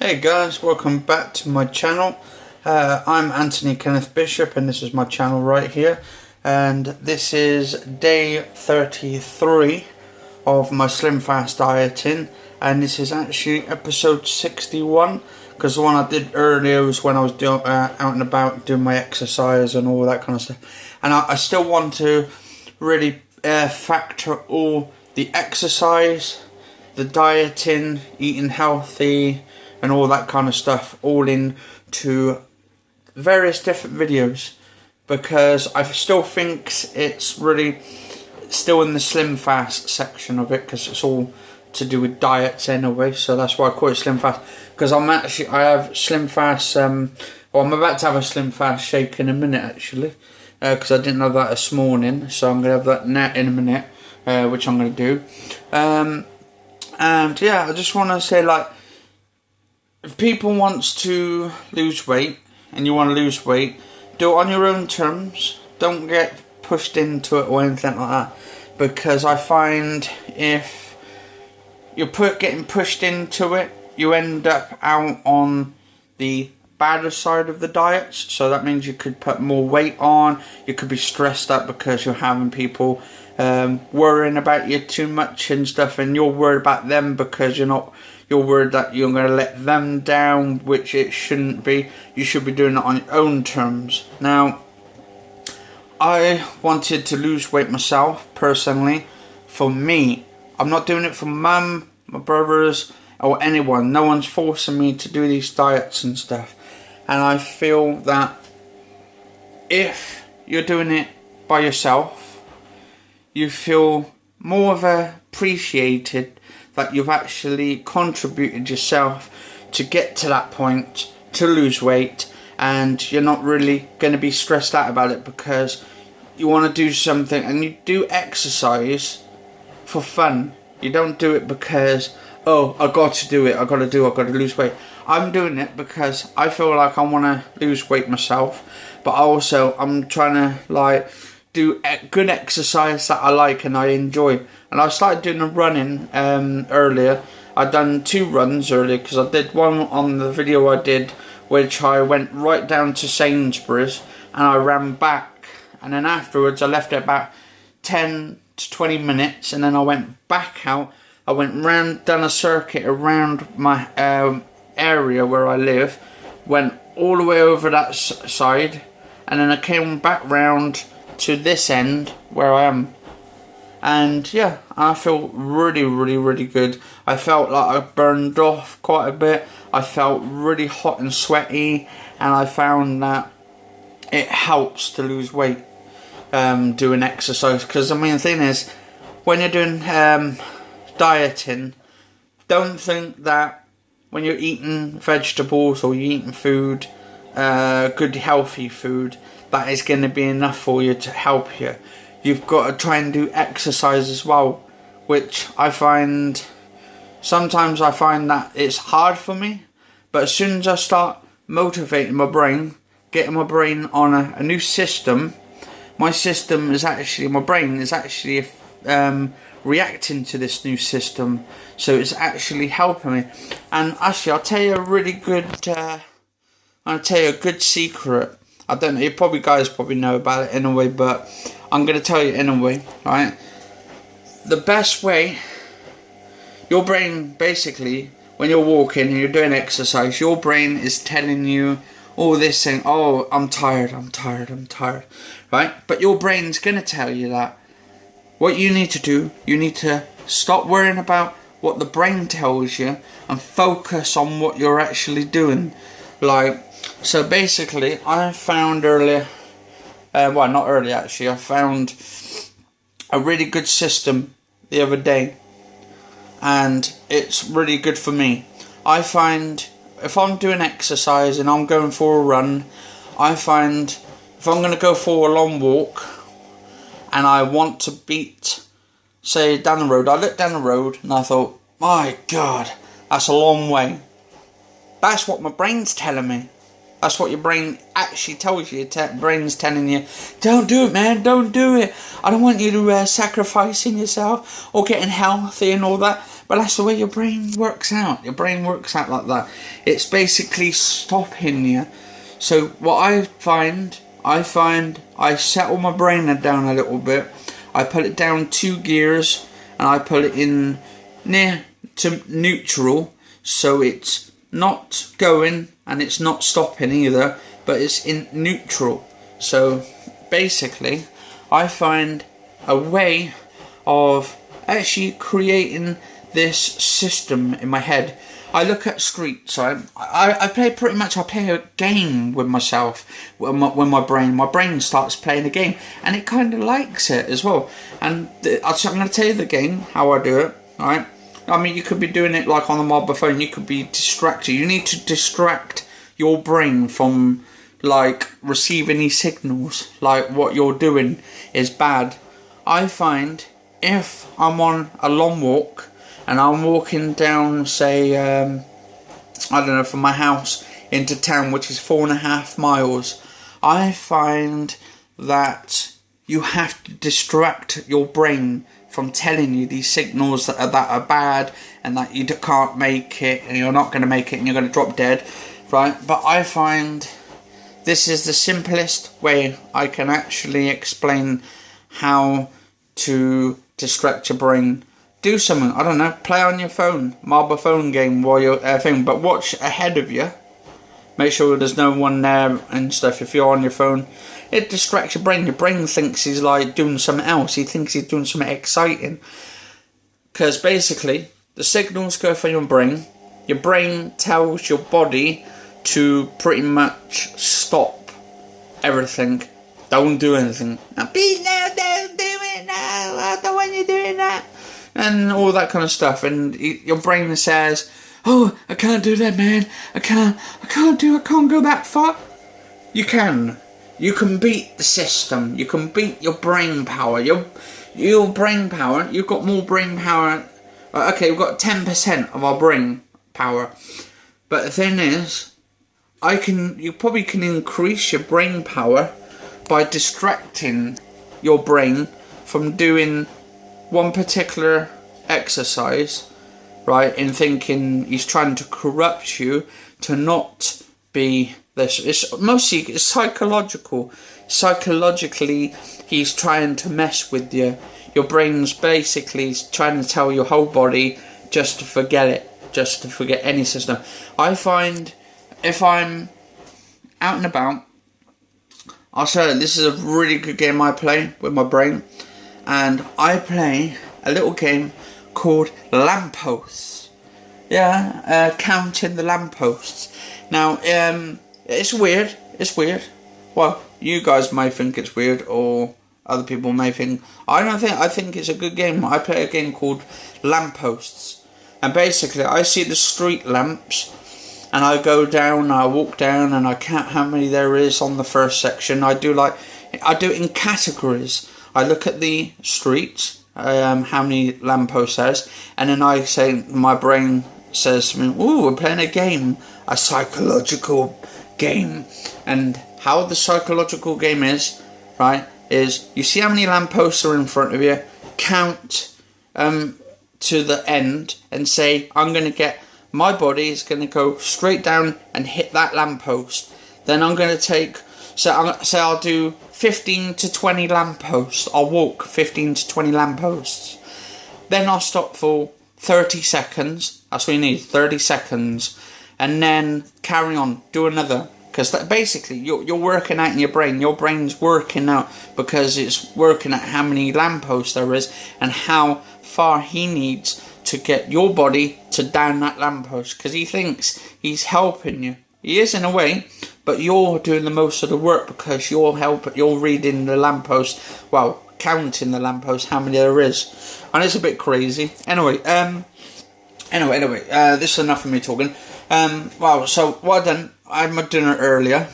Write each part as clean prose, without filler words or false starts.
Hey guys, welcome back to my channel. I'm Anthony Kenneth Bishop and this is my channel right here, and this is day 33 of my Slimfast dieting, and this is actually episode 61 because the one I did earlier was when I was out and about doing my exercise and all that kind of stuff, and I still want to really factor all the exercise, the dieting, eating healthy and all that kind of stuff all into various different videos, because I still think it's really still in the Slimfast section of it, because it's all to do with diets anyway, so that's why I call it Slimfast, because I have Slimfast, well, I'm about to have a Slimfast shake in a minute actually, because I didn't have that this morning, so I'm going to have that now in a minute, which I'm going to do, and yeah, I just want to say, like, if people wants to lose weight and you want to lose weight, do it on your own terms. Don't get pushed into it or anything like that, because I find if you're getting pushed into it, you end up out on the badder side of the diets. So that means you could put more weight on, you could be stressed out because you're having people worrying about you too much and stuff, and you're worried about them because you're worried that you're going to let them down, which it shouldn't be. You should be doing it on your own terms. Now, I wanted to lose weight myself, personally. For me, I'm not doing it for mum, my brothers, or anyone. No one's forcing me to do these diets and stuff. And I feel that if you're doing it by yourself, you feel more of appreciated that you've actually contributed yourself to get to that point, to lose weight, and you're not really going to be stressed out about it because you want to do something, and you do exercise for fun. You don't do it because, oh, I got to do it, I got to lose weight. I'm doing it because I feel like I want to lose weight myself, but also I'm trying to, like, do good exercise that I like and I enjoy. And I started doing a running earlier. I'd done 2 runs earlier, because I did one on the video I did, which I went right down to Sainsbury's and I ran back, and then afterwards I left it about 10 to 20 minutes, and then I went back out. I went round, done a circuit around my area where I live, went all the way over that side, and then I came back round to this end where I am, and yeah, I feel really good. I felt like I burned off quite a bit. I felt really hot and sweaty, and I found that it helps to lose weight doing exercise, because I mean, the thing is, when you're doing dieting, don't think that when you're eating vegetables or you're eating food, good healthy food, that is going to be enough for you to help you. You've got to try and do exercise as well, which I find, sometimes I find that it's hard for me, but as soon as I start motivating my brain, getting my brain on a new system, my system is actually, my brain is actually reacting to this new system, so it's actually helping me. And actually, I'll tell you a really good, I'll tell you a good secret. I don't know, you guys probably know about it anyway, but I'm going to tell you anyway, right? The best way, your brain, basically, when you're walking and you're doing exercise, your brain is telling you all this, saying, oh, I'm tired, right? But your brain's going to tell you that. What you need to do, you need to stop worrying about what the brain tells you and focus on what you're actually doing. Like, so basically, I found earlier, well, not earlier actually, I found a really good system the other day, and it's really good for me. I find if I'm doing exercise and I'm going for a run, I find if I'm going to go for a long walk and I want to beat, say, down the road, I looked down the road and I thought, my God, that's a long way. That's what my brain's telling me. That's what your brain actually tells you. Your brain's telling you, don't do it, man, don't do it. I don't want you to sacrificing yourself or getting healthy and all that. But that's the way your brain works out. Your brain works out like that. It's basically stopping you. So what I find I settle my brain down a little bit. I put it down 2 gears and I put it in near to neutral, so it's not going and it's not stopping either, but it's in neutral. So basically I find a way of actually creating this system in my head. I look at streets, right? I play pretty much, I play a game with myself when my brain starts playing a game, and it kind of likes it as well. And I'm going to tell you the game, how I do it, right? I mean, you could be doing it like on the mobile phone, you could be distracted. You need to distract your brain from like receiving these signals, like what you're doing is bad. I find if I'm on a long walk, and I'm walking down, say, I don't know, from my house into town, which is 4.5 miles, I find that you have to distract your brain from telling you these signals that are bad and that you can't make it and you're not going to make it and you're going to drop dead, right? But I find this is the simplest way I can actually explain how to distract your brain. Do something, I don't know, play on your phone, mobile phone game while you're but watch ahead of you. Make sure there's no one there and stuff if you're on your phone. It distracts your brain. Your brain thinks he's like doing something else. He thinks he's doing something exciting. Because basically, the signals go from your brain. Your brain tells your body to pretty much stop everything. Don't do anything. Now, please, no, don't do it now. I don't want you doing that. And all that kind of stuff, and your brain says, oh, I can't do that, man, I can't go that far. You can beat the system, you can beat your brain power, your brain power, you've got more brain power, okay, we've got 10% of our brain power, but the thing is, you probably can increase your brain power by distracting your brain from doing one particular exercise, right, in thinking he's trying to corrupt you to not be this. It's mostly psychological. Psychologically, he's trying to mess with you. Your brain's basically trying to tell your whole body just to forget it, just to forget any system. I find if I'm out and about, I'll show you, this is a really good game I play with my brain. And I play a little game called Lampposts. Yeah, counting the lampposts. Now, it's weird. It's weird. Well, you guys may think it's weird, or other people may think. I think it's a good game. I play a game called Lampposts. And basically, I see the street lamps, and I go down, I walk down, and I count how many there is on the first section. I do it in categories. I look at the streets, how many lampposts there's, and then I say, my brain says to me, ooh, we're playing a game, a psychological game. And how the psychological game is, right, is you see how many lampposts are in front of you, count to the end and say, I'm going to get, my body is going to go straight down and hit that lamppost. Then I'm going to take, I'll do 15 to 20 lampposts. I'll walk 15 to 20 lampposts. Then I'll stop for 30 seconds. That's what you need, 30 seconds. And then carry on, do another. Because basically, you're working out in your brain. Your brain's working out because it's working out how many lampposts there is and how far he needs to get your body to down that lamppost. Because he thinks he's helping you. He is in a way, but you're doing the most of the work because you're reading the lamppost, well, counting the lamppost, how many there is. And it's a bit crazy. Anyway, this is enough of me talking. Well, so what I done, I had my dinner earlier.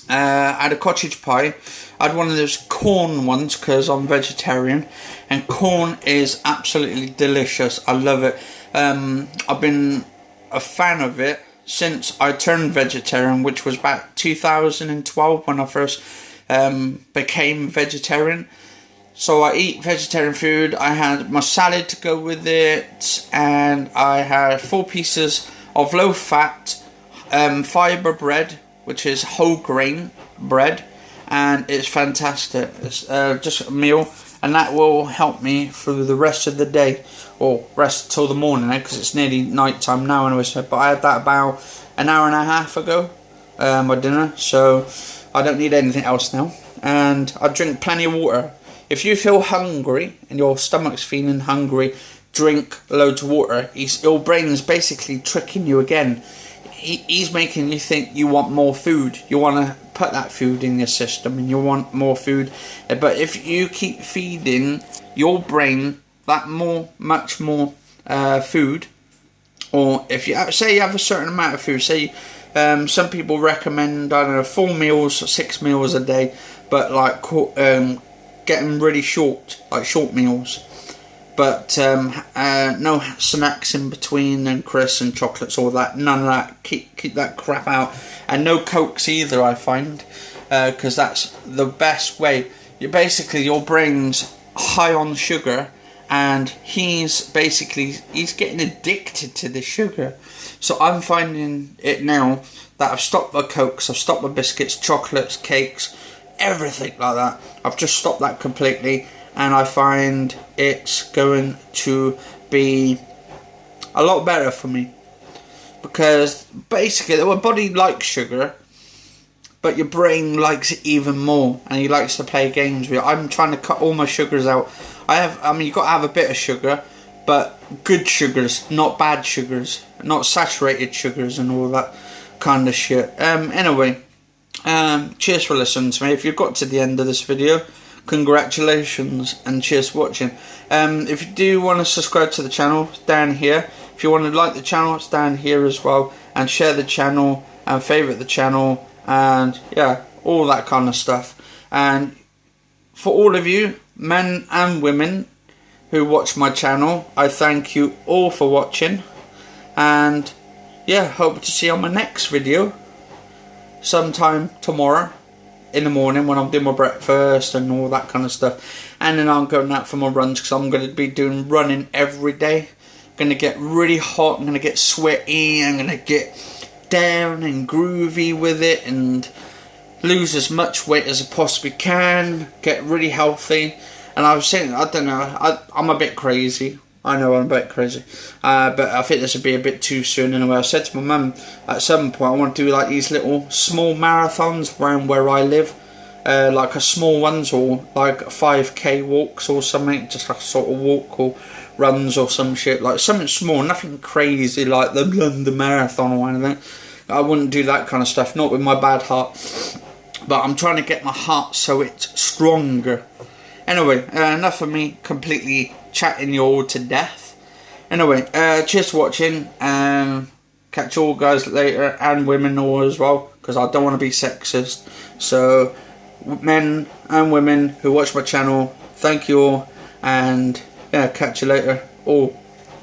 I had a cottage pie. I had one of those corn ones because I'm vegetarian, and corn is absolutely delicious. I love it. I've been a fan of it since I turned vegetarian, which was back 2012 when I first became vegetarian. So I eat vegetarian food. I had my salad to go with it, and I had 4 pieces of low fat fibre bread, which is whole grain bread, and it's fantastic. It's just a meal, and that will help me through the rest of the day, or rest till the morning, because it's nearly night time now anyway. So, but I had that about an hour and a half ago, my dinner, so I don't need anything else now. And I drink plenty of water. If you feel hungry and your stomach's feeling hungry, drink loads of water. Your brain's basically tricking you again. He's making you think you want more food. You want to put that food in your system, and you want more food. But if you keep feeding your brain that much more food, or if you say you have a certain amount of food, say some people recommend, I don't know, 4 meals or 6 meals a day, but like getting really short, like short meals. But no snacks in between, and crisps and chocolates, all that. None of that. Keep that crap out. And no Cokes either, I find, because that's the best way. Your brain's high on sugar, and he's getting addicted to the sugar. So I'm finding it now that I've stopped my Cokes, I've stopped my biscuits, chocolates, cakes, everything like that. I've just stopped that completely. And I find it's going to be a lot better for me, because basically my body likes sugar, but your brain likes it even more, and he likes to play games with it. I'm trying to cut all my sugars out. You've got to have a bit of sugar, but good sugars, not bad sugars, not saturated sugars and all that kind of shit. Anyway, cheers for listening to me. If you've got to the end of this video, congratulations, and cheers for watching. If you do want to subscribe to the channel, it's down here. If you want to like the channel, it's down here as well, and share the channel and favourite the channel, and yeah, all that kind of stuff. And for all of you, men and women who watch my channel, I thank you all for watching, and yeah, hope to see you on my next video sometime tomorrow in the morning when I'm doing my breakfast and all that kind of stuff. And then I'm going out for my runs, because I'm going to be doing running every day. I'm going to get really hot, I'm going to get sweaty, I'm going to get down and groovy with it, and lose as much weight as I possibly can, get really healthy. And I was saying, I don't know, I'm a bit crazy. I know I'm a bit crazy, but I think this would be a bit too soon anyway. I said to my mum at some point I want to do like these little small marathons around where I live, like a small ones, or like 5k walks or something, just like a sort of walk or runs or some shit, like something small, nothing crazy like the London Marathon or anything. I wouldn't do that kind of stuff, not with my bad heart, but I'm trying to get my heart so it's stronger. Anyway, enough of me completely chatting you all to death. Anyway, cheers for watching, and catch you all guys later, and women all as well, because I don't want to be sexist. So, men and women who watch my channel, thank you all, and yeah, catch you later all.